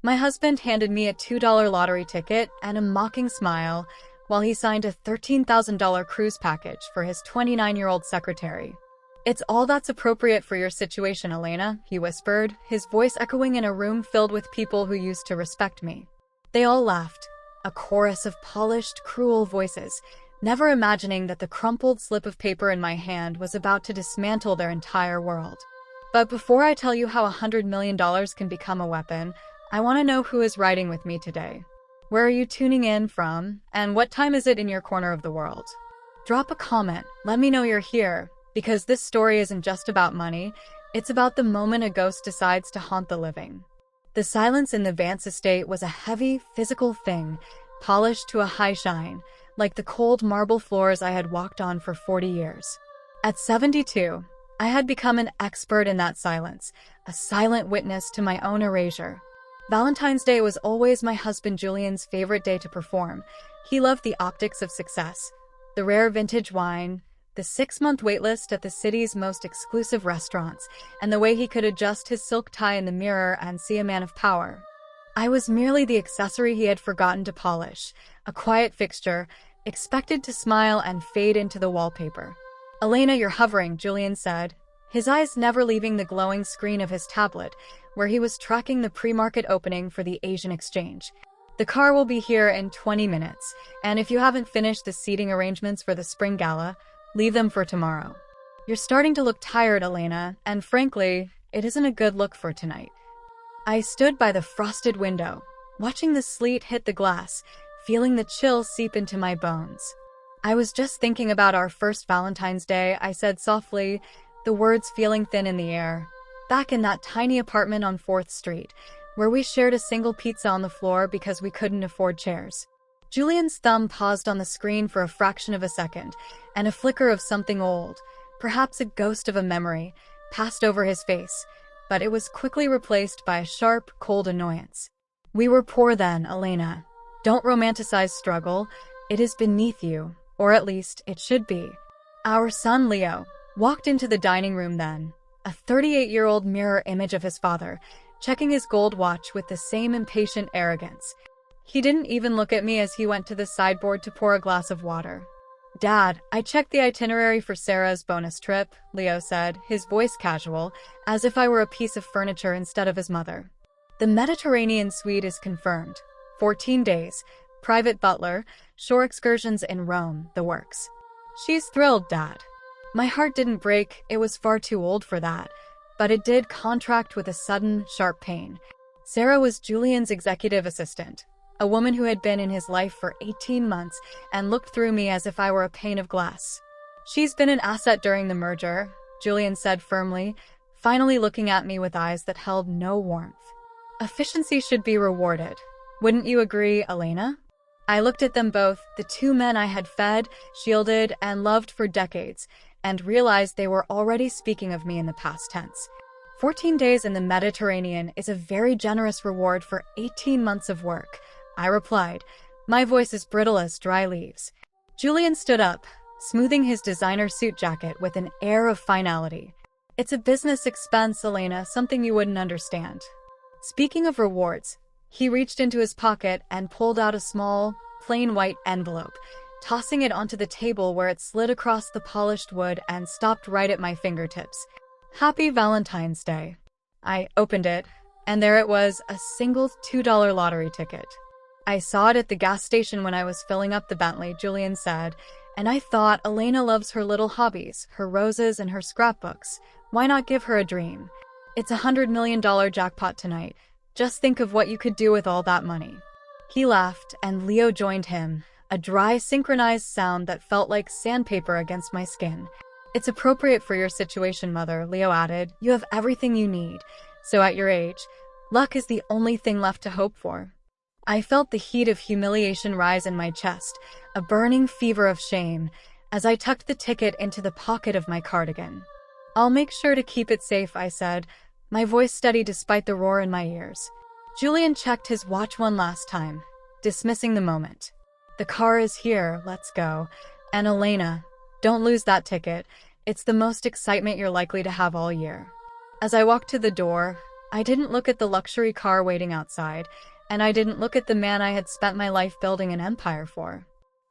My husband handed me a $2 lottery ticket and a mocking smile while he signed a $13,000 cruise package for his 29-year-old secretary. "It's all that's appropriate for your situation, Elena," he whispered, his voice echoing in a room filled with people who used to respect me. They all laughed, a chorus of polished, cruel voices, never imagining that the crumpled slip of paper in my hand was about to dismantle their entire world. But before I tell you how $100 million can become a weapon, I want to know who is riding with me today. Where are you tuning in from, and what time is it in your corner of the world? Drop a comment, let me know you're here, because this story isn't just about money, it's about the moment a ghost decides to haunt the living. The silence in the Vance estate was a heavy, physical thing, polished to a high shine, like the cold marble floors I had walked on for 40 years. At 72, I had become an expert in that silence, a silent witness to my own erasure. Valentine's Day was always my husband Julian's favorite day to perform. He loved the optics of success, the rare vintage wine, the 6-month waitlist at the city's most exclusive restaurants, and the way he could adjust his silk tie in the mirror and see a man of power. I was merely the accessory he had forgotten to polish, a quiet fixture, expected to smile and fade into the wallpaper. "Elena, you're hovering," Julian said, his eyes never leaving the glowing screen of his tablet, where he was tracking the pre-market opening for the Asian exchange. "The car will be here in 20 minutes, and if you haven't finished the seating arrangements for the spring gala, leave them for tomorrow. You're starting to look tired, Elena, and frankly, it isn't a good look for tonight." I stood by the frosted window, watching the sleet hit the glass, feeling the chill seep into my bones. "I was just thinking about our first Valentine's Day," I said softly, the words feeling thin in the air. "Back in that tiny apartment on 4th Street, where we shared a single pizza on the floor because we couldn't afford chairs." Julian's thumb paused on the screen for a fraction of a second, and a flicker of something old, perhaps a ghost of a memory, passed over his face, but it was quickly replaced by a sharp, cold annoyance. "We were poor then, Elena. Don't romanticize struggle. It is beneath you, or at least it should be." Our son Leo walked into the dining room then, a 38-year-old mirror image of his father, checking his gold watch with the same impatient arrogance. He didn't even look at me as he went to the sideboard to pour a glass of water. "Dad, I checked the itinerary for Sarah's bonus trip," Leo said, his voice casual, as if I were a piece of furniture instead of his mother. "The Mediterranean suite is confirmed. 14 days, private butler, shore excursions in Rome, the works." "She's thrilled, Dad." My heart didn't break, it was far too old for that, but it did contract with a sudden, sharp pain. Sarah was Julian's executive assistant, a woman who had been in his life for 18 months and looked through me as if I were a pane of glass. "She's been an asset during the merger," Julian said firmly, finally looking at me with eyes that held no warmth. "Efficiency should be rewarded. Wouldn't you agree, Elena?" I looked at them both, the two men I had fed, shielded, and loved for decades, and realized they were already speaking of me in the past tense. 14 days in the Mediterranean is a very generous reward for 18 months of work, I replied, my voice as brittle as dry leaves. Julian stood up, smoothing his designer suit jacket with an air of finality. "It's a business expense, Elena, something you wouldn't understand." Speaking of rewards, he reached into his pocket and pulled out a small, plain white envelope, tossing it onto the table where it slid across the polished wood and stopped right at my fingertips. "Happy Valentine's Day." I opened it, and there it was, a single $2 lottery ticket. "I saw it at the gas station when I was filling up the Bentley," Julian said, "and I thought Elena loves her little hobbies, her roses and her scrapbooks. Why not give her a dream? It's a $100 million jackpot tonight. Just think of what you could do with all that money." He laughed, and Leo joined him, a dry, synchronized sound that felt like sandpaper against my skin. "It's appropriate for your situation, Mother," Leo added. "You have everything you need. So at your age, luck is the only thing left to hope for." I felt the heat of humiliation rise in my chest, a burning fever of shame, as I tucked the ticket into the pocket of my cardigan. "I'll make sure to keep it safe," I said, my voice steady despite the roar in my ears. Julian checked his watch one last time, dismissing the moment. "The car is here, let's go. And Elena, don't lose that ticket. It's the most excitement you're likely to have all year." As I walked to the door, I didn't look at the luxury car waiting outside, and I didn't look at the man I had spent my life building an empire for.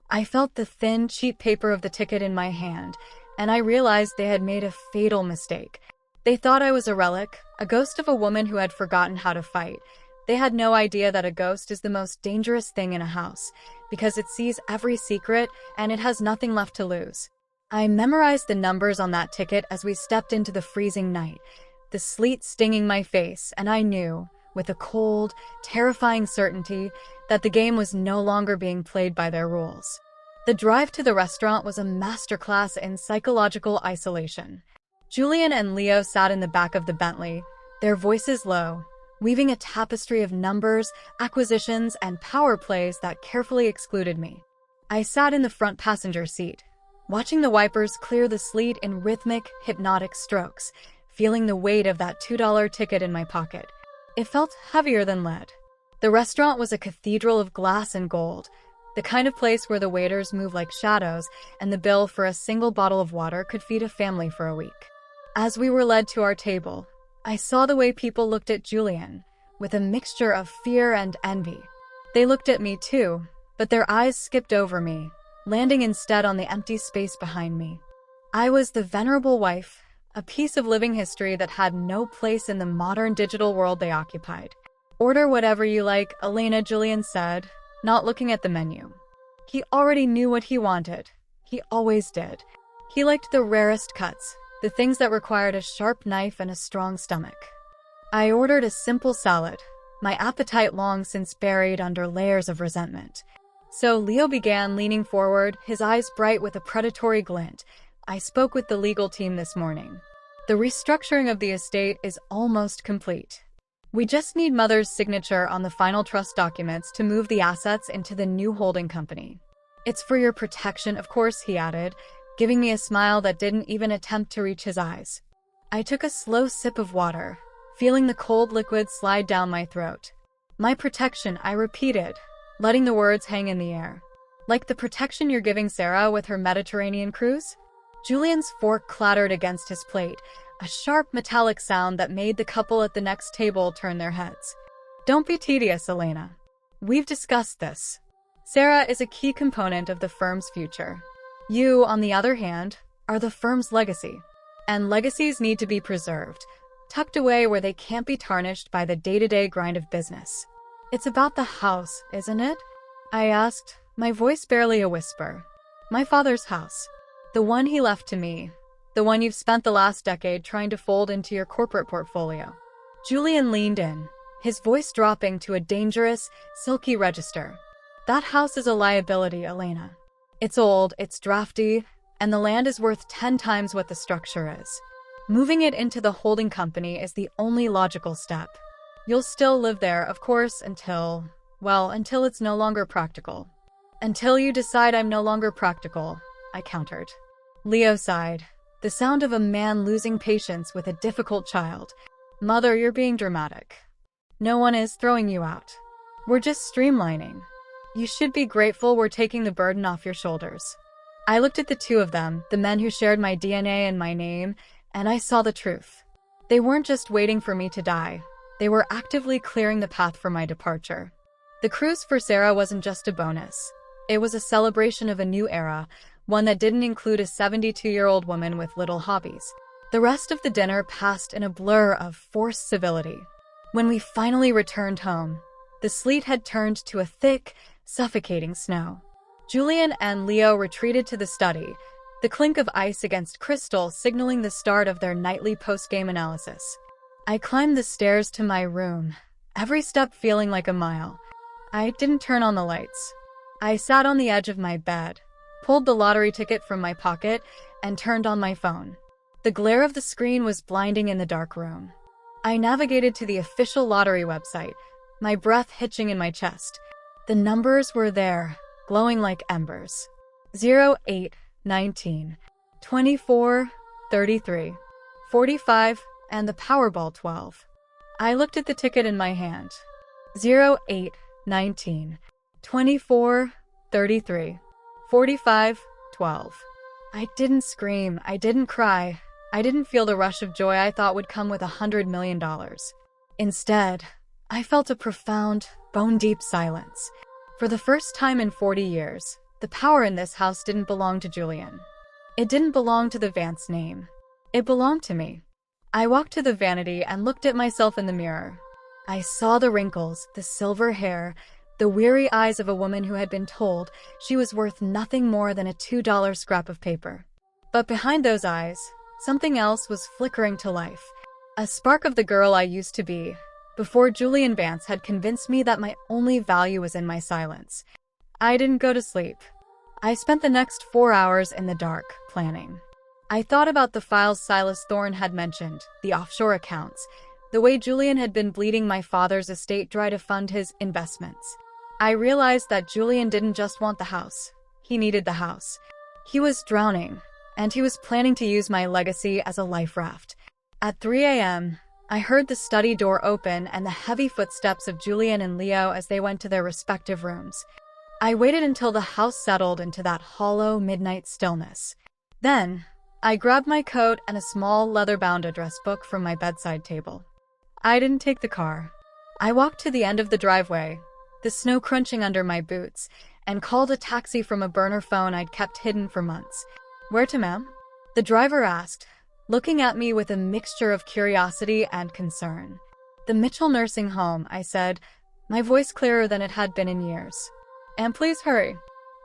I felt the thin, cheap paper of the ticket in my hand, and I realized they had made a fatal mistake. They thought I was a relic, a ghost of a woman who had forgotten how to fight. They had no idea that a ghost is the most dangerous thing in a house, because it sees every secret and it has nothing left to lose. I memorized the numbers on that ticket as we stepped into the freezing night, the sleet stinging my face, and I knew, with a cold, terrifying certainty, that the game was no longer being played by their rules. The drive to the restaurant was a masterclass in psychological isolation. Julian and Leo sat in the back of the Bentley, their voices low, weaving a tapestry of numbers, acquisitions, and power plays that carefully excluded me. I sat in the front passenger seat, watching the wipers clear the sleet in rhythmic, hypnotic strokes, feeling the weight of that $2 ticket in my pocket. It felt heavier than lead. The restaurant was a cathedral of glass and gold, the kind of place where the waiters move like shadows and the bill for a single bottle of water could feed a family for a week. As we were led to our table, I saw the way people looked at Julian, with a mixture of fear and envy. They looked at me too, but their eyes skipped over me, landing instead on the empty space behind me. I was the venerable wife, a piece of living history that had no place in the modern digital world they occupied. "Order whatever you like," Elena, Julian said, not looking at the menu. He already knew what he wanted. He always did. He liked the rarest cuts, the things that required a sharp knife and a strong stomach. I ordered a simple salad, my appetite long since buried under layers of resentment. So Leo began, leaning forward, his eyes bright with a predatory glint. "I spoke with the legal team this morning. The restructuring of the estate is almost complete. We just need Mother's signature on the final trust documents to move the assets into the new holding company. It's for your protection, of course," he added, giving me a smile that didn't even attempt to reach his eyes. I took a slow sip of water, feeling the cold liquid slide down my throat. "My protection," I repeated, letting the words hang in the air. "Like the protection you're giving Sarah with her Mediterranean cruise?" Julian's fork clattered against his plate, a sharp metallic sound that made the couple at the next table turn their heads. "Don't be tedious, Elena. We've discussed this. Sarah is a key component of the firm's future. You, on the other hand, are the firm's legacy. And legacies need to be preserved, tucked away where they can't be tarnished by the day-to-day grind of business. It's about the house, isn't it?" I asked, my voice barely a whisper. "My father's house. The one he left to me. The one you've spent the last decade trying to fold into your corporate portfolio." Julian leaned in, his voice dropping to a dangerous, silky register. "That house is a liability, Elena. It's old, it's drafty, and the land is worth 10 times what the structure is. Moving it into the holding company is the only logical step. You'll still live there, of course, until it's no longer practical." "Until you decide I'm no longer practical," I countered. Leo sighed, the sound of a man losing patience with a difficult child. "Mother, you're being dramatic. No one is throwing you out. We're just streamlining. You should be grateful we're taking the burden off your shoulders." I looked at the two of them, the men who shared my DNA and my name, and I saw the truth. They weren't just waiting for me to die. They were actively clearing the path for my departure. The cruise for Sarah wasn't just a bonus. It was a celebration of a new era, one that didn't include a 72-year-old woman with little hobbies. The rest of the dinner passed in a blur of forced civility. When we finally returned home, the sleet had turned to a thick, suffocating snow. Julian and Leo retreated to the study, the clink of ice against crystal signaling the start of their nightly post-game analysis. I climbed the stairs to my room, every step feeling like a mile. I didn't turn on the lights. I sat on the edge of my bed, pulled the lottery ticket from my pocket, and turned on my phone. The glare of the screen was blinding in the dark room. I navigated to the official lottery website, my breath hitching in my chest. The numbers were there, glowing like embers. 0, 8, 19, 24, 33, 45, and the Powerball 12. I looked at the ticket in my hand. 0, 8, 19, 24, 33, 45, 12. I didn't scream, I didn't cry, I didn't feel the rush of joy I thought would come with $100 million. Instead, I felt a profound, bone-deep silence. For the first time in 40 years, the power in this house didn't belong to Julian. It didn't belong to the Vance name. It belonged to me. I walked to the vanity and looked at myself in the mirror. I saw the wrinkles, the silver hair, the weary eyes of a woman who had been told she was worth nothing more than a $2 scrap of paper. But behind those eyes, something else was flickering to life. A spark of the girl I used to be, before Julian Vance had convinced me that my only value was in my silence. I didn't go to sleep. I spent the next 4 hours in the dark, planning. I thought about the files Silas Thorne had mentioned, the offshore accounts, the way Julian had been bleeding my father's estate dry to fund his investments. I realized that Julian didn't just want the house. He needed the house. He was drowning, and he was planning to use my legacy as a life raft. At 3 a.m., I heard the study door open and the heavy footsteps of Julian and Leo as they went to their respective rooms. I waited until the house settled into that hollow midnight stillness. Then, I grabbed my coat and a small leather-bound address book from my bedside table. I didn't take the car. I walked to the end of the driveway, the snow crunching under my boots, and called a taxi from a burner phone I'd kept hidden for months. "Where to, ma'am?" the driver asked, looking at me with a mixture of curiosity and concern. "The Mitchell nursing home," I said, my voice clearer than it had been in years. "And please hurry.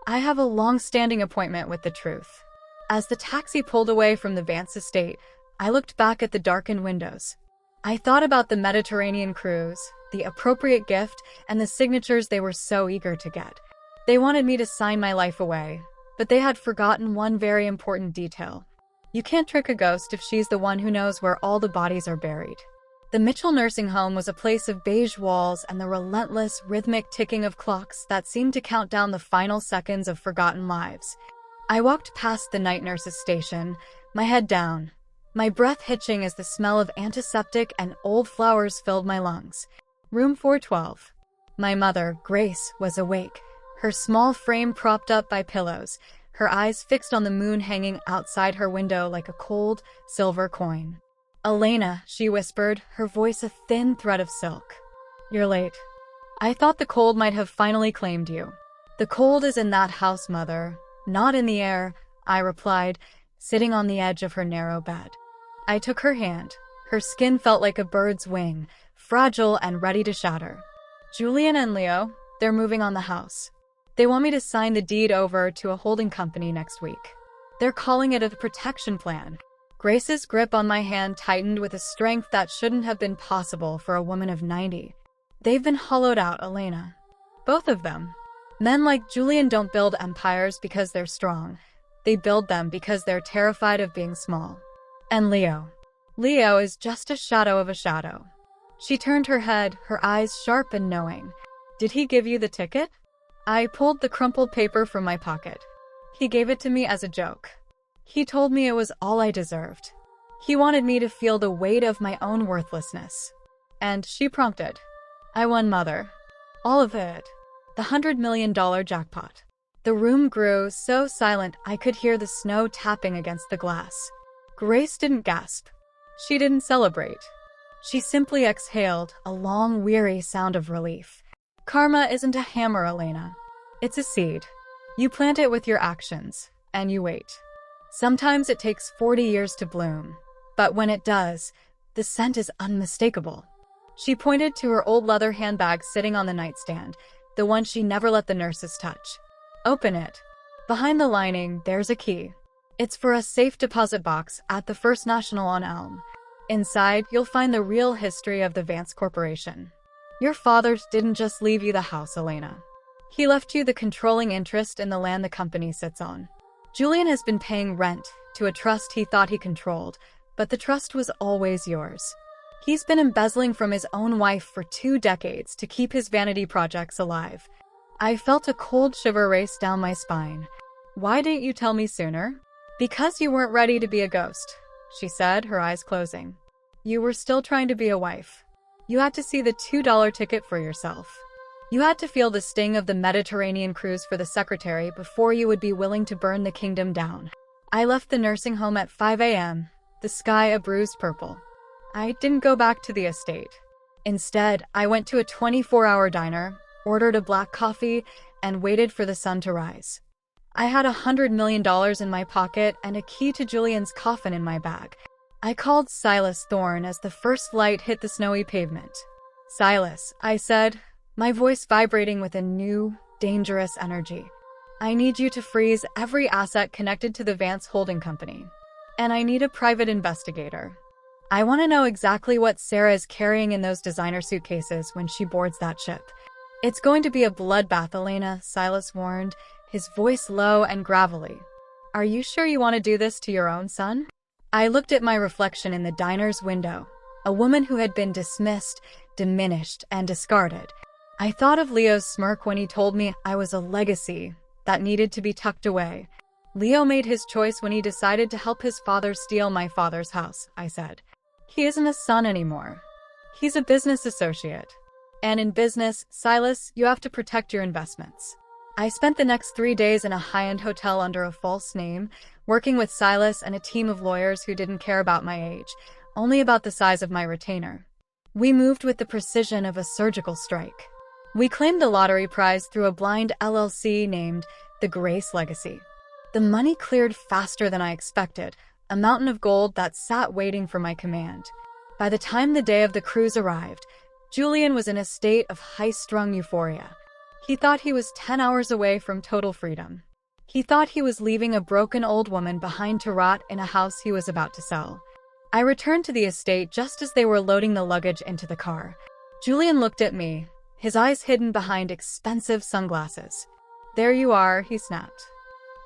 I have a long-standing appointment with the truth." As the taxi pulled away from the Vance estate, I looked back at the darkened windows. I thought about the Mediterranean cruise, the appropriate gift, and the signatures they were so eager to get. They wanted me to sign my life away, but they had forgotten one very important detail. You can't trick a ghost if she's the one who knows where all the bodies are buried. The Mitchell nursing home was a place of beige walls and the relentless, rhythmic ticking of clocks that seemed to count down the final seconds of forgotten lives. I walked past the night nurse's station, my head down, my breath hitching as the smell of antiseptic and old flowers filled my lungs. Room 412. My mother, Grace, was awake, her small frame propped up by pillows, her eyes fixed on the moon hanging outside her window like a cold, silver coin. "Elena," she whispered, her voice a thin thread of silk. "You're late. I thought the cold might have finally claimed you." "The cold is in that house, Mother, not in the air," I replied, sitting on the edge of her narrow bed. I took her hand. Her skin felt like a bird's wing, fragile and ready to shatter. "Julian and Leo, they're moving on the house. They want me to sign the deed over to a holding company next week. They're calling it a protection plan." Grace's grip on my hand tightened with a strength that shouldn't have been possible for a woman of 90. "They've been hollowed out, Elena. Both of them. Men like Julian don't build empires because they're strong. They build them because they're terrified of being small. And Leo. Leo is just a shadow of a shadow." She turned her head, her eyes sharp and knowing. "Did he give you the ticket?" I pulled the crumpled paper from my pocket. "He gave it to me as a joke. He told me it was all I deserved. He wanted me to feel the weight of my own worthlessness." And she prompted. "I won, Mother. All of it. The $100 million jackpot." The room grew so silent I could hear the snow tapping against the glass. Grace didn't gasp. She didn't celebrate. She simply exhaled, a long, weary sound of relief. "Karma isn't a hammer, Elena. It's a seed. You plant it with your actions, and you wait. Sometimes it takes 40 years to bloom, but when it does, the scent is unmistakable." She pointed to her old leather handbag sitting on the nightstand, the one she never let the nurses touch. "Open it. Behind the lining, there's a key. It's for a safe deposit box at the First National on Elm. Inside, you'll find the real history of the Vance Corporation. Your father didn't just leave you the house, Elena. He left you the controlling interest in the land the company sits on. Julian has been paying rent to a trust he thought he controlled, but the trust was always yours. He's been embezzling from his own wife for 2 decades to keep his vanity projects alive." I felt a cold shiver race down my spine. "Why didn't you tell me sooner?" "Because you weren't ready to be a ghost," she said, her eyes closing. "You were still trying to be a wife. You had to see the $2 ticket for yourself. You had to feel the sting of the Mediterranean cruise for the secretary before you would be willing to burn the kingdom down." I left the nursing home at 5 a.m., the sky a bruised purple. I didn't go back to the estate. Instead, I went to a 24-hour diner, ordered a black coffee, and waited for the sun to rise. I had $100 million in my pocket and a key to Julian's coffin in my bag. I called Silas Thorne as the first light hit the snowy pavement. "Silas," I said, my voice vibrating with a new, dangerous energy. "I need you to freeze every asset connected to the Vance Holding Company. And I need a private investigator. I want to know exactly what Sarah is carrying in those designer suitcases when she boards that ship." "It's going to be a bloodbath, Elena," Silas warned, his voice low and gravelly. "Are you sure you want to do this to your own son?" I looked at my reflection in the diner's window, a woman who had been dismissed, diminished, and discarded. I thought of Leo's smirk when he told me I was a legacy that needed to be tucked away. "Leo made his choice when he decided to help his father steal my father's house," I said. "He isn't a son anymore. He's a business associate. And in business, Silas, you have to protect your investments." I spent the next 3 days in a high-end hotel under a false name, working with Silas and a team of lawyers who didn't care about my age, only about the size of my retainer. We moved with the precision of a surgical strike. We claimed the lottery prize through a blind LLC named the Grace Legacy. The money cleared faster than I expected, a mountain of gold that sat waiting for my command. By the time the day of the cruise arrived, Julian was in a state of high-strung euphoria. He thought he was 10 hours away from total freedom. He thought he was leaving a broken old woman behind to rot in a house he was about to sell. I returned to the estate just as they were loading the luggage into the car. Julian looked at me, his eyes hidden behind expensive sunglasses. "There you are," he snapped.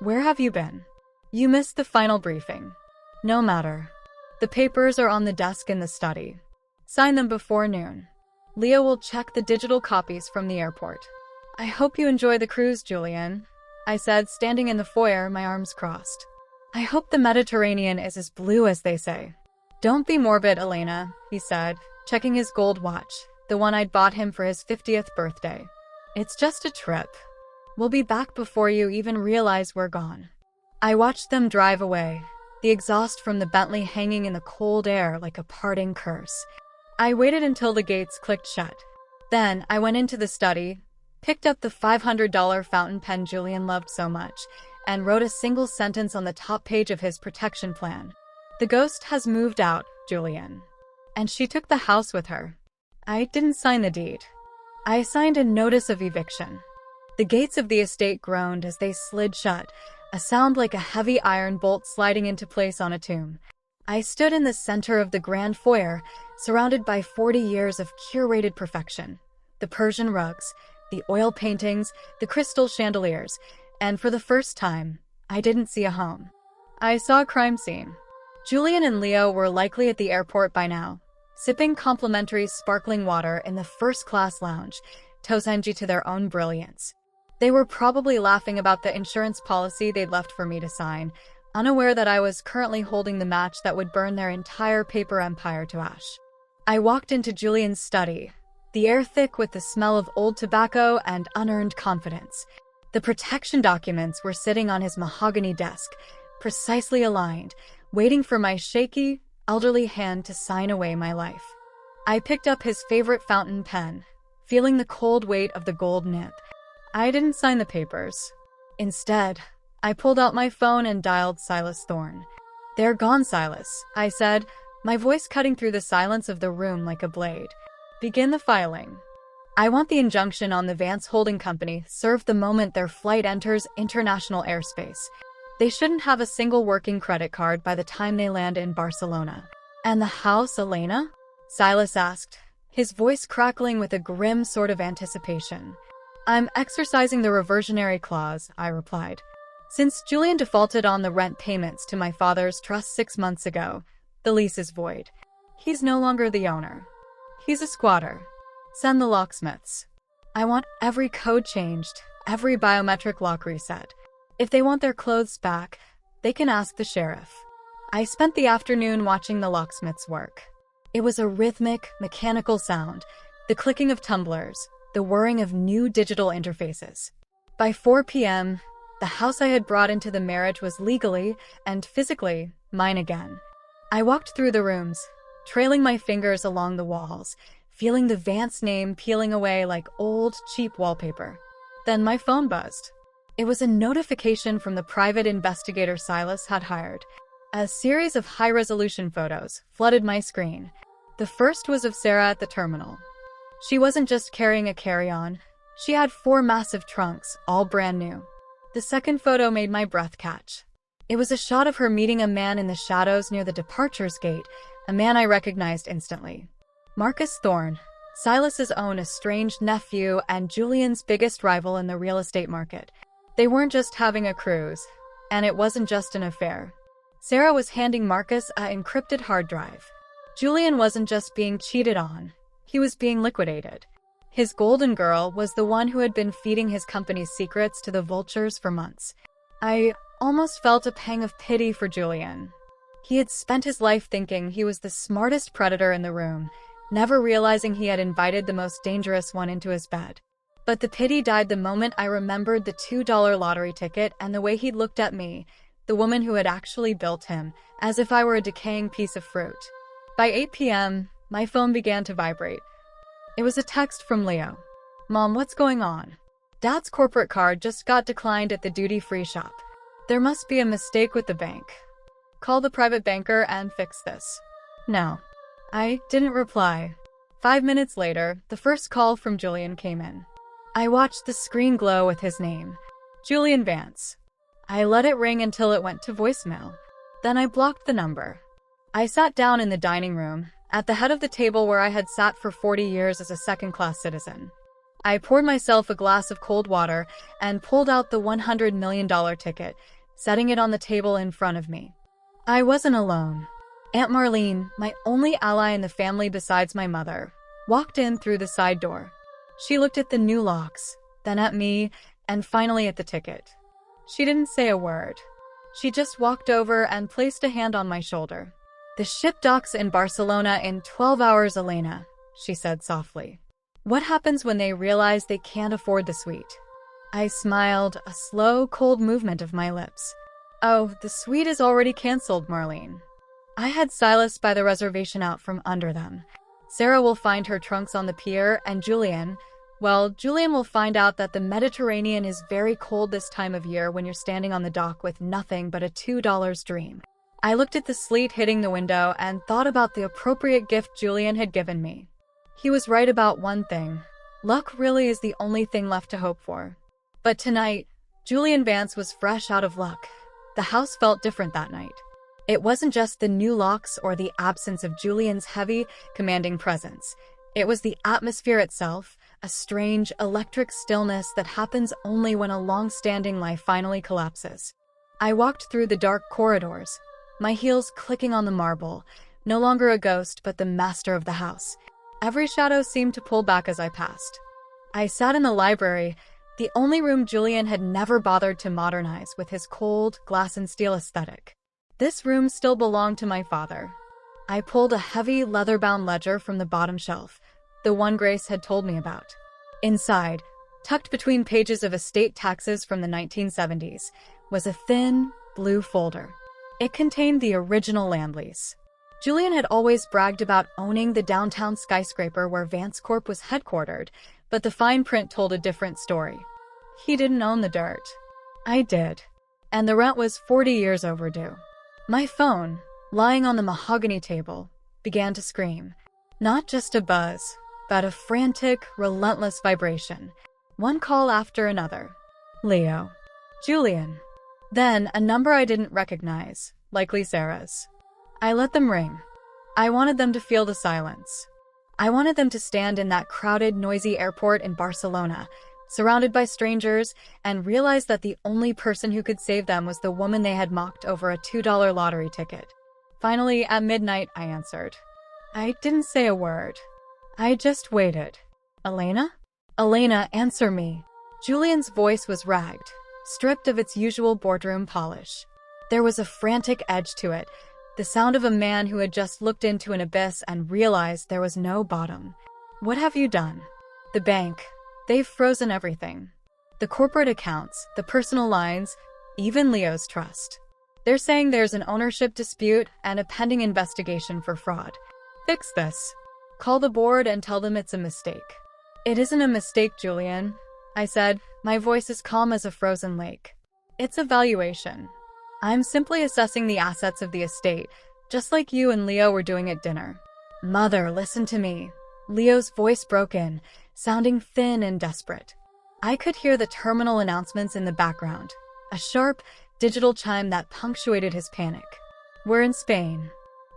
"Where have you been? You missed the final briefing." "No matter. The papers are on the desk in the study. Sign them before noon. Leo will check the digital copies from the airport." "I hope you enjoy the cruise, Julian," I said, standing in the foyer, my arms crossed. "I hope the Mediterranean is as blue as they say." "Don't be morbid, Elena," he said, checking his gold watch, the one I'd bought him for his 50th birthday. "It's just a trip. We'll be back before you even realize we're gone." I watched them drive away, the exhaust from the Bentley hanging in the cold air like a parting curse. I waited until the gates clicked shut. Then I went into the study, picked up the $500 fountain pen Julian loved so much, and wrote a single sentence on the top page of his protection plan. "The ghost has moved out, Julian. And she took the house with her." I didn't sign the deed. I signed a notice of eviction. The gates of the estate groaned as they slid shut, a sound like a heavy iron bolt sliding into place on a tomb. I stood in the center of the grand foyer, surrounded by 40 years of curated perfection. The Persian rugs, the oil paintings, the crystal chandeliers, and for the first time, I didn't see a home. I saw a crime scene. Julian and Leo were likely at the airport by now, sipping complimentary sparkling water in the first-class lounge, tozenji to their own brilliance. They were probably laughing about the insurance policy they'd left for me to sign, unaware that I was currently holding the match that would burn their entire paper empire to ash. I walked into Julian's study, the air thick with the smell of old tobacco and unearned confidence. The protection documents were sitting on his mahogany desk, precisely aligned, waiting for my shaky, elderly hand to sign away my life. I picked up his favorite fountain pen, feeling the cold weight of the gold nib. I didn't sign the papers. Instead, I pulled out my phone and dialed Silas Thorne. "They're gone, Silas," I said, my voice cutting through the silence of the room like a blade. "Begin the filing. I want the injunction on the Vance Holding Company served the moment their flight enters international airspace. They shouldn't have a single working credit card by the time they land in Barcelona." "And the house, Elena?" Silas asked, his voice crackling with a grim sort of anticipation. "I'm exercising the reversionary clause," I replied. "Since Julian defaulted on the rent payments to my father's trust 6 months ago, the lease is void. He's no longer the owner. He's a squatter. Send the locksmiths. I want every code changed, every biometric lock reset. If they want their clothes back, they can ask the sheriff." I spent the afternoon watching the locksmiths work. It was a rhythmic, mechanical sound, the clicking of tumblers, the whirring of new digital interfaces. By 4 p.m., the house I had brought into the marriage was legally and physically mine again. I walked through the rooms, trailing my fingers along the walls, feeling the Vance name peeling away like old, cheap wallpaper. Then my phone buzzed. It was a notification from the private investigator Silas had hired. A series of high-resolution photos flooded my screen. The first was of Sarah at the terminal. She wasn't just carrying a carry-on. She had 4 massive trunks, all brand new. The second photo made my breath catch. It was a shot of her meeting a man in the shadows near the departures gate, a man I recognized instantly. Marcus Thorne, Silas's own estranged nephew and Julian's biggest rival in the real estate market. They weren't just having a cruise, and it wasn't just an affair. Sarah was handing Marcus an encrypted hard drive. Julian wasn't just being cheated on, he was being liquidated. His golden girl was the one who had been feeding his company's secrets to the vultures for months. I almost felt a pang of pity for Julian. He had spent his life thinking he was the smartest predator in the room, never realizing he had invited the most dangerous one into his bed. But the pity died the moment I remembered the $2 lottery ticket and the way he'd looked at me, the woman who had actually built him, as if I were a decaying piece of fruit. By 8 p.m., my phone began to vibrate. It was a text from Leo. "Mom, what's going on? Dad's corporate card just got declined at the duty-free shop. There must be a mistake with the bank. Call the private banker and fix this." No. I didn't reply. 5 minutes later, the first call from Julian came in. I watched the screen glow with his name, Julian Vance. I let it ring until it went to voicemail. Then I blocked the number. I sat down in the dining room, at the head of the table where I had sat for 40 years as a second-class citizen. I poured myself a glass of cold water and pulled out the $100 million ticket, setting it on the table in front of me. I wasn't alone. Aunt Marlene, my only ally in the family besides my mother, walked in through the side door. She looked at the new locks, then at me, and finally at the ticket. She didn't say a word. She just walked over and placed a hand on my shoulder. "The ship docks in Barcelona in 12 hours, Elena," she said softly. "What happens when they realize they can't afford the suite?" I smiled, a slow, cold movement of my lips. "Oh, the suite is already canceled, Marlene. I had Silas buy the reservation out from under them. Sarah will find her trunks on the pier, and Julian will find out that the Mediterranean is very cold this time of year when you're standing on the dock with nothing but a $2 dream." I looked at the sleet hitting the window and thought about the appropriate gift Julian had given me. He was right about one thing. Luck really is the only thing left to hope for. But tonight, Julian Vance was fresh out of luck. The house felt different that night. It wasn't just the new locks or the absence of Julian's heavy, commanding presence. It was the atmosphere itself, a strange, electric stillness that happens only when a long-standing life finally collapses. I walked through the dark corridors, my heels clicking on the marble, no longer a ghost but the master of the house. Every shadow seemed to pull back as I passed. I sat in the library, the only room Julian had never bothered to modernize with his cold, glass and steel aesthetic. This room still belonged to my father. I pulled a heavy, leather-bound ledger from the bottom shelf, the one Grace had told me about. Inside, tucked between pages of estate taxes from the 1970s, was a thin, blue folder. It contained the original land lease. Julian had always bragged about owning the downtown skyscraper where Vance Corp was headquartered, but the fine print told a different story. He didn't own the dirt. I did. And the rent was 40 years overdue. My phone, lying on the mahogany table, began to scream. Not just a buzz, but a frantic, relentless vibration. One call after another. Leo. Julian. Then a number I didn't recognize, likely Sarah's. I let them ring. I wanted them to feel the silence. I wanted them to stand in that crowded, noisy airport in Barcelona, surrounded by strangers, and realize that the only person who could save them was the woman they had mocked over a $2 lottery ticket. Finally, at midnight, I answered. I didn't say a word. I just waited. "Elena? Elena, answer me." Julian's voice was ragged, stripped of its usual boardroom polish. There was a frantic edge to it, the sound of a man who had just looked into an abyss and realized there was no bottom. "What have you done?" "The bank. They've frozen everything. The corporate accounts, the personal lines, even Leo's trust. They're saying there's an ownership dispute and a pending investigation for fraud. Fix this." Call the board and tell them it's a mistake. It isn't a mistake, Julian, I said, my voice as calm as a frozen lake. It's a valuation. I'm simply assessing the assets of the estate, just like you and Leo were doing at dinner. Mother, listen to me. Leo's voice broke in, sounding thin and desperate. I could hear the terminal announcements in the background, a sharp, digital chime that punctuated his panic. We're in Spain.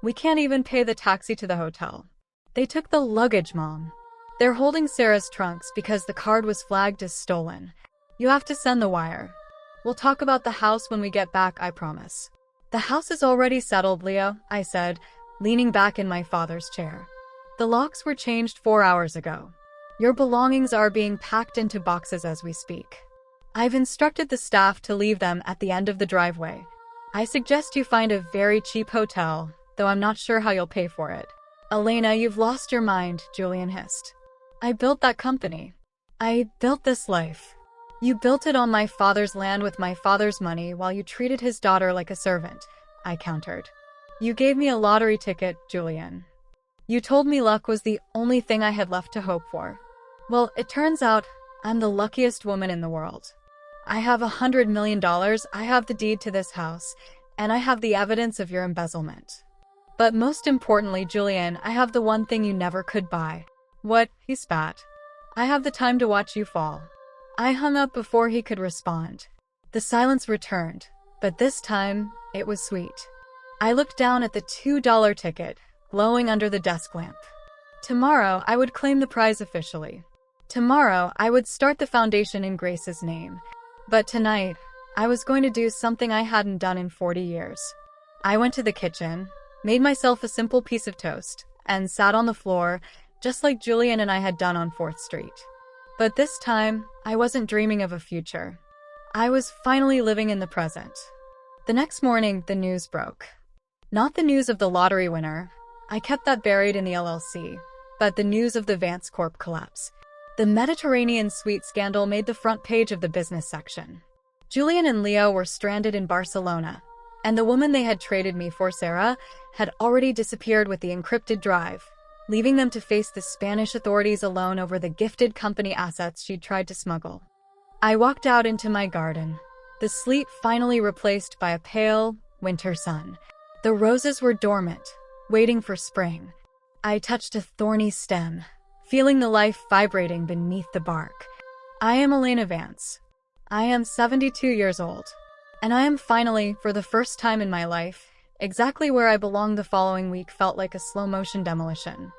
We can't even pay the taxi to the hotel. They took the luggage, Mom. They're holding Sarah's trunks because the card was flagged as stolen. You have to send the wire. We'll talk about the house when we get back, I promise. The house is already settled, Leo, I said, leaning back in my father's chair. The locks were changed 4 hours ago. Your belongings are being packed into boxes as we speak. I've instructed the staff to leave them at the end of the driveway. I suggest you find a very cheap hotel, though I'm not sure how you'll pay for it. Elena, you've lost your mind, Julian hissed. I built that company. I built this life. You built it on my father's land with my father's money while you treated his daughter like a servant, I countered. You gave me a lottery ticket, Julian. You told me luck was the only thing I had left to hope for. Well, it turns out I'm the luckiest woman in the world. I have $100 million, I have the deed to this house, and I have the evidence of your embezzlement. But most importantly, Julian, I have the one thing you never could buy. What? He spat. I have the time to watch you fall. I hung up before he could respond. The silence returned, but this time, it was sweet. I looked down at the $2 ticket, glowing under the desk lamp. Tomorrow, I would claim the prize officially. Tomorrow, I would start the foundation in Grace's name. But tonight, I was going to do something I hadn't done in 40 years. I went to the kitchen, made myself a simple piece of toast, and sat on the floor, just like Julian and I had done on 4th Street. But this time, I wasn't dreaming of a future. I was finally living in the present. The next morning, the news broke. Not the news of the lottery winner. I kept that buried in the LLC. But the news of the Vance Corp collapse. The Mediterranean suite scandal made the front page of the business section. Julian and Leo were stranded in Barcelona, and the woman they had traded me for, Sarah, had already disappeared with the encrypted drive, leaving them to face the Spanish authorities alone over the gifted company assets she'd tried to smuggle. I walked out into my garden, the sleet finally replaced by a pale, winter sun. The roses were dormant, waiting for spring. I touched a thorny stem, feeling the life vibrating beneath the bark. I am Elena Vance. I am 72 years old, and I am finally, for the first time in my life, exactly where I belong. The following week felt like a slow-motion demolition.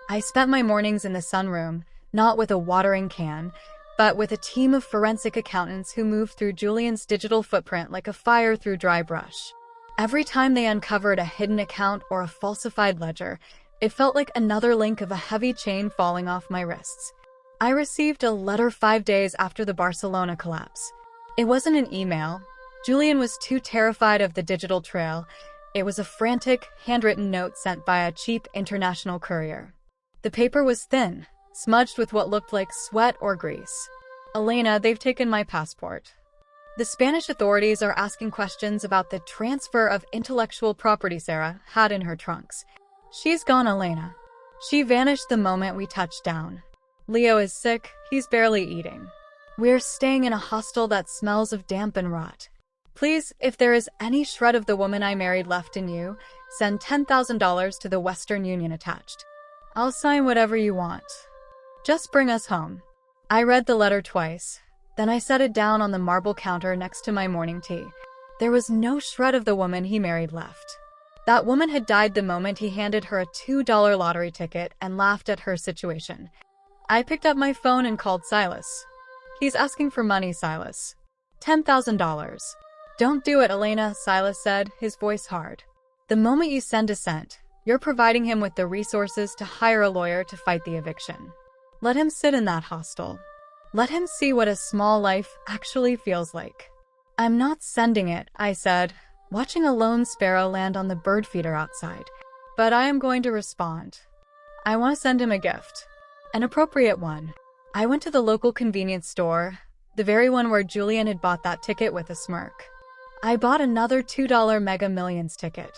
I spent my mornings in the sunroom, not with a watering can, but with a team of forensic accountants who moved through Julian's digital footprint like a fire through dry brush. Every time they uncovered a hidden account or a falsified ledger, it felt like another link of a heavy chain falling off my wrists. I received a letter 5 days after the Barcelona collapse. It wasn't an email. Julian was too terrified of the digital trail. It was a frantic, handwritten note sent by a cheap international courier. The paper was thin, smudged with what looked like sweat or grease. Elena, they've taken my passport. The Spanish authorities are asking questions about the transfer of intellectual property Sarah had in her trunks. She's gone, Elena. She vanished the moment we touched down. Leo is sick, he's barely eating. We're staying in a hostel that smells of damp and rot. Please, if there is any shred of the woman I married left in you, send $10,000 to the Western Union attached. I'll sign whatever you want. Just bring us home. I read the letter twice. Then I set it down on the marble counter next to my morning tea. There was no shred of the woman he married left. That woman had died the moment he handed her a $2 lottery ticket and laughed at her situation. I picked up my phone and called Silas. He's asking for money, Silas. $10,000. Don't do it, Elena, Silas said, his voice hard. The moment you send a cent, you're providing him with the resources to hire a lawyer to fight the eviction. Let him sit in that hostel. Let him see what a small life actually feels like. I'm not sending it, I said, watching a lone sparrow land on the bird feeder outside. But I am going to respond. I want to send him a gift. An appropriate one. I went to the local convenience store, the very one where Julian had bought that ticket with a smirk. I bought another $2 Mega Millions ticket.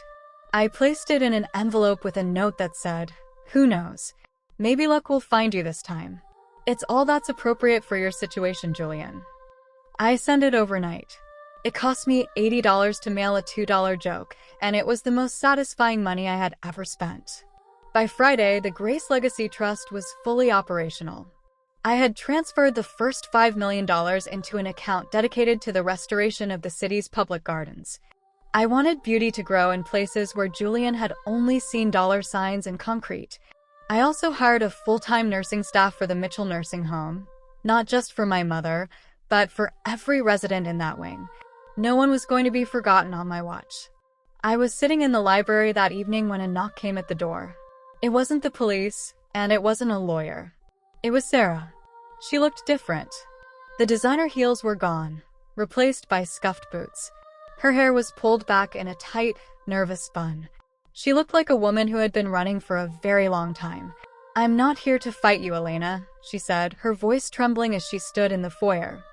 I placed it in an envelope with a note that said, "Who knows? Maybe luck will find you this time. It's all that's appropriate for your situation, Julian. I sent it overnight. It cost me $80 to mail a $2 joke, and it was the most satisfying money I had ever spent. By Friday, the Grace Legacy Trust was fully operational. I had transferred the first $5 million into an account dedicated to the restoration of the city's public gardens. I wanted beauty to grow in places where Julian had only seen dollar signs and concrete. I also hired a full-time nursing staff for the Mitchell nursing home, not just for my mother, but for every resident in that wing. No one was going to be forgotten on my watch. I was sitting in the library that evening when a knock came at the door. It wasn't the police, and it wasn't a lawyer. It was Sarah. She looked different. The designer heels were gone, replaced by scuffed boots. Her hair was pulled back in a tight, nervous bun. She looked like a woman who had been running for a very long time. "I'm not here to fight you, Elena," she said, her voice trembling as she stood in the foyer.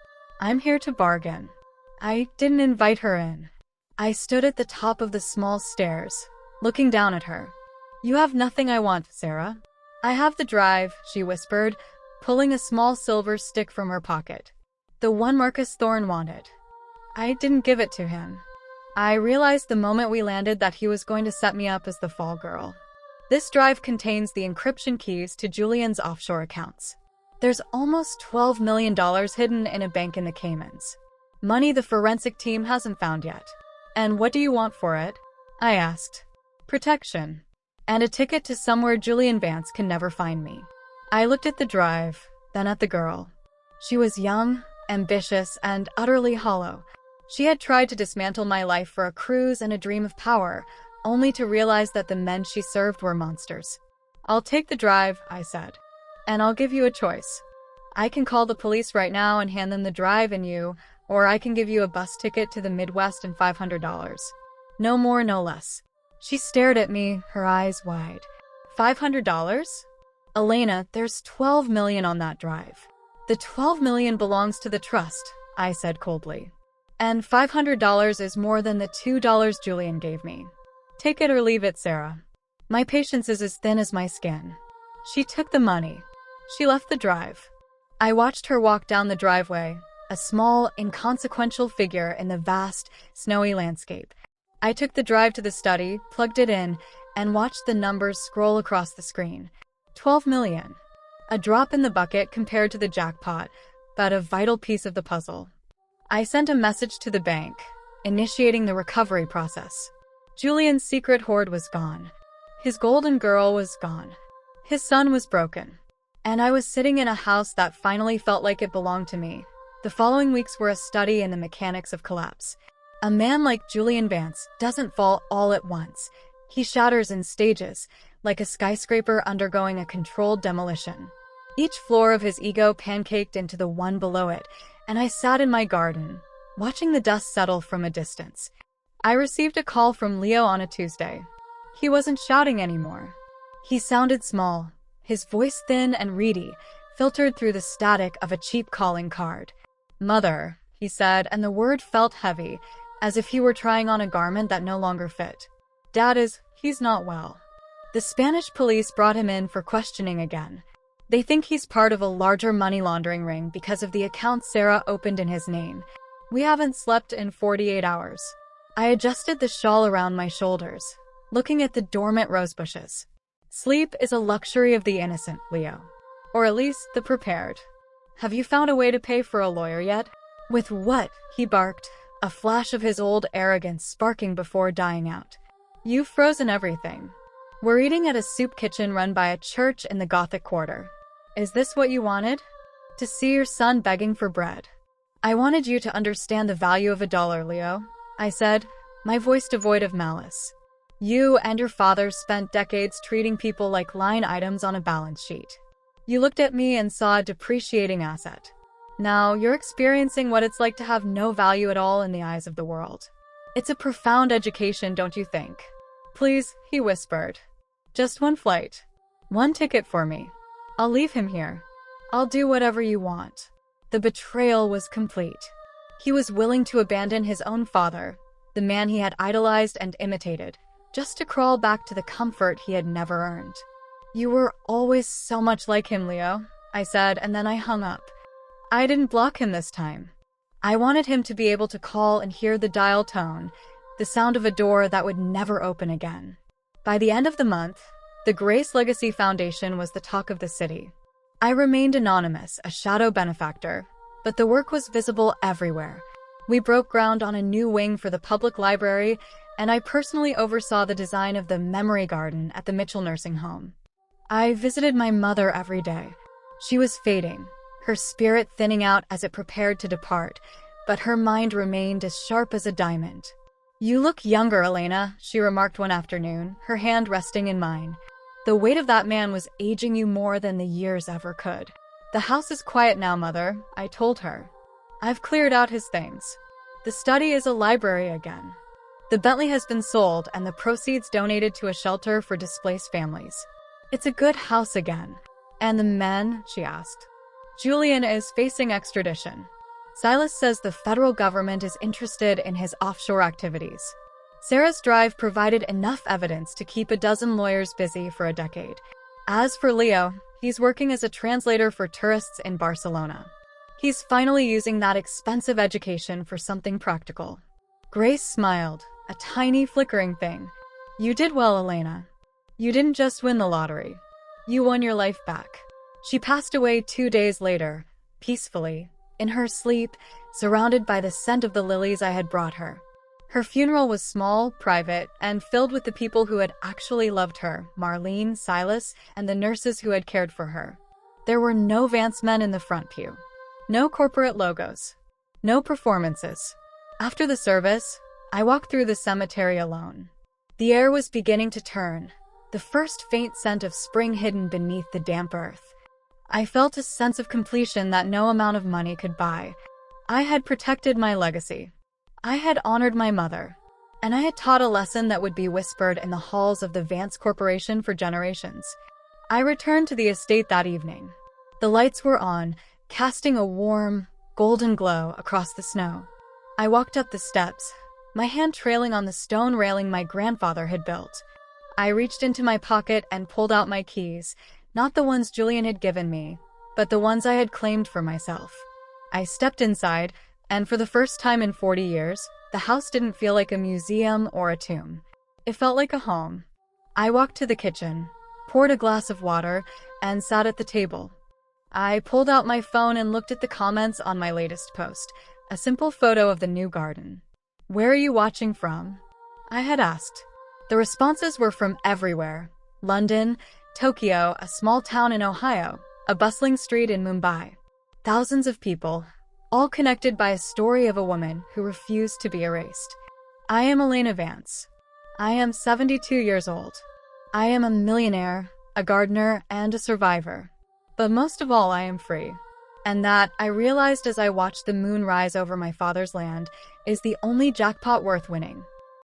"I'm here to bargain." I didn't invite her in. I stood at the top of the small stairs, looking down at her. "You have nothing I want, Sarah." "I have the drive," she whispered, pulling a small silver stick from her pocket. "The one Marcus Thorne wanted." I didn't give it to him. I realized the moment we landed that he was going to set me up as the fall girl. This drive contains the encryption keys to Julian's offshore accounts. There's almost $12 million hidden in a bank in the Caymans. Money the forensic team hasn't found yet. "And what do you want for it?" I asked. "Protection. And a ticket to somewhere Julian Vance can never find me." I looked at the drive, then at the girl. She was young, ambitious, and utterly hollow. She had tried to dismantle my life for a cruise and a dream of power, only to realize that the men she served were monsters. "I'll take the drive," I said. "And I'll give you a choice. I can call the police right now and hand them the drive and you, or I can give you a bus ticket to the Midwest and $500. No more, no less." She stared at me, her eyes wide. $500? "Elena, there's $12 million on that drive." "The $12 million belongs to the trust," I said coldly. "And $500 is more than the $2 Julian gave me. Take it or leave it, Sarah. My patience is as thin as my skin." She took the money. She left the drive. I watched her walk down the driveway, a small, inconsequential figure in the vast, snowy landscape. I took the drive to the study, plugged it in, and watched the numbers scroll across the screen. 12 million. A drop in the bucket compared to the jackpot, but a vital piece of the puzzle. I sent a message to the bank, initiating the recovery process. Julian's secret hoard was gone. His golden girl was gone. His son was broken. And I was sitting in a house that finally felt like it belonged to me. The following weeks were a study in the mechanics of collapse. A man like Julian Vance doesn't fall all at once. He shatters in stages, like a skyscraper undergoing a controlled demolition. Each floor of his ego pancaked into the one below it, and I sat in my garden, watching the dust settle from a distance. I received a call from Leo on a Tuesday. He wasn't shouting anymore. He sounded small, his voice thin and reedy, filtered through the static of a cheap calling card. "Mother," he said, and the word felt heavy, as if he were trying on a garment that no longer fit. He's not well." The Spanish police brought him in for questioning again. They think he's part of a larger money laundering ring because of the account Sarah opened in his name. We haven't slept in 48 hours. I adjusted the shawl around my shoulders, looking at the dormant rose bushes. Sleep is a luxury of the innocent, Leo. Or at least the prepared. Have you found a way to pay for a lawyer yet? With what? He barked, a flash of his old arrogance sparking before dying out. You've frozen everything. We're eating at a soup kitchen run by a church in the Gothic Quarter. Is this what you wanted? To see your son begging for bread. I wanted you to understand the value of $1, Leo, I said, my voice devoid of malice. You and your father spent decades treating people like line items on a balance sheet. You looked at me and saw a depreciating asset. Now you're experiencing what it's like to have no value at all in the eyes of the world. It's a profound education, don't you think? Please, he whispered. Just one flight. One ticket for me. I'll leave him here. I'll do whatever you want. The betrayal was complete. He was willing to abandon his own father, the man he had idolized and imitated, just to crawl back to the comfort he had never earned. You were always so much like him, Leo, I said, and then I hung up. I didn't block him this time. I wanted him to be able to call and hear the dial tone, the sound of a door that would never open again. By the end of the month, the Grace Legacy Foundation was the talk of the city. I remained anonymous, a shadow benefactor, but the work was visible everywhere. We broke ground on a new wing for the public library, and I personally oversaw the design of the memory garden at the Mitchell nursing home. I visited my mother every day. She was fading, her spirit thinning out as it prepared to depart, but her mind remained as sharp as a diamond. You look younger, Elena, she remarked one afternoon, her hand resting in mine. The weight of that man was aging you more than the years ever could. The house is quiet now, Mother, I told her. I've cleared out his things. The study is a library again. The Bentley has been sold and the proceeds donated to a shelter for displaced families. It's a good house again. And the men, she asked. Julian is facing extradition. Silas says the federal government is interested in his offshore activities. Sarah's drive provided enough evidence to keep a dozen lawyers busy for a decade. As for Leo, he's working as a translator for tourists in Barcelona. He's finally using that expensive education for something practical. Grace smiled, a tiny flickering thing. You did well, Elena. You didn't just win the lottery. You won your life back. She passed away 2 days later, peacefully, in her sleep, surrounded by the scent of the lilies I had brought her. Her funeral was small, private, and filled with the people who had actually loved her, Marlene, Silas, and the nurses who had cared for her. There were no Vance men in the front pew. No corporate logos. No performances. After the service, I walked through the cemetery alone. The air was beginning to turn, the first faint scent of spring hidden beneath the damp earth. I felt a sense of completion that no amount of money could buy. I had protected my legacy. I had honored my mother, and I had taught a lesson that would be whispered in the halls of the Vance Corporation for generations. I returned to the estate that evening. The lights were on, casting a warm, golden glow across the snow. I walked up the steps, my hand trailing on the stone railing my grandfather had built. I reached into my pocket and pulled out my keys, not the ones Julian had given me, but the ones I had claimed for myself. I stepped inside, and for the first time in 40 years, the house didn't feel like a museum or a tomb. It felt like a home. I walked to the kitchen, poured a glass of water, and sat at the table. I pulled out my phone and looked at the comments on my latest post, a simple photo of the new garden. "Where are you watching from?" I had asked. The responses were from everywhere. London, Tokyo, a small town in Ohio, a bustling street in Mumbai. Thousands of people, all connected by a story of a woman who refused to be erased. I am Elena Vance. I am 72 years old. I am a millionaire, a gardener, and a survivor. But most of all, I am free. And that, I realized as I watched the moon rise over my father's land, is the only jackpot worth winning.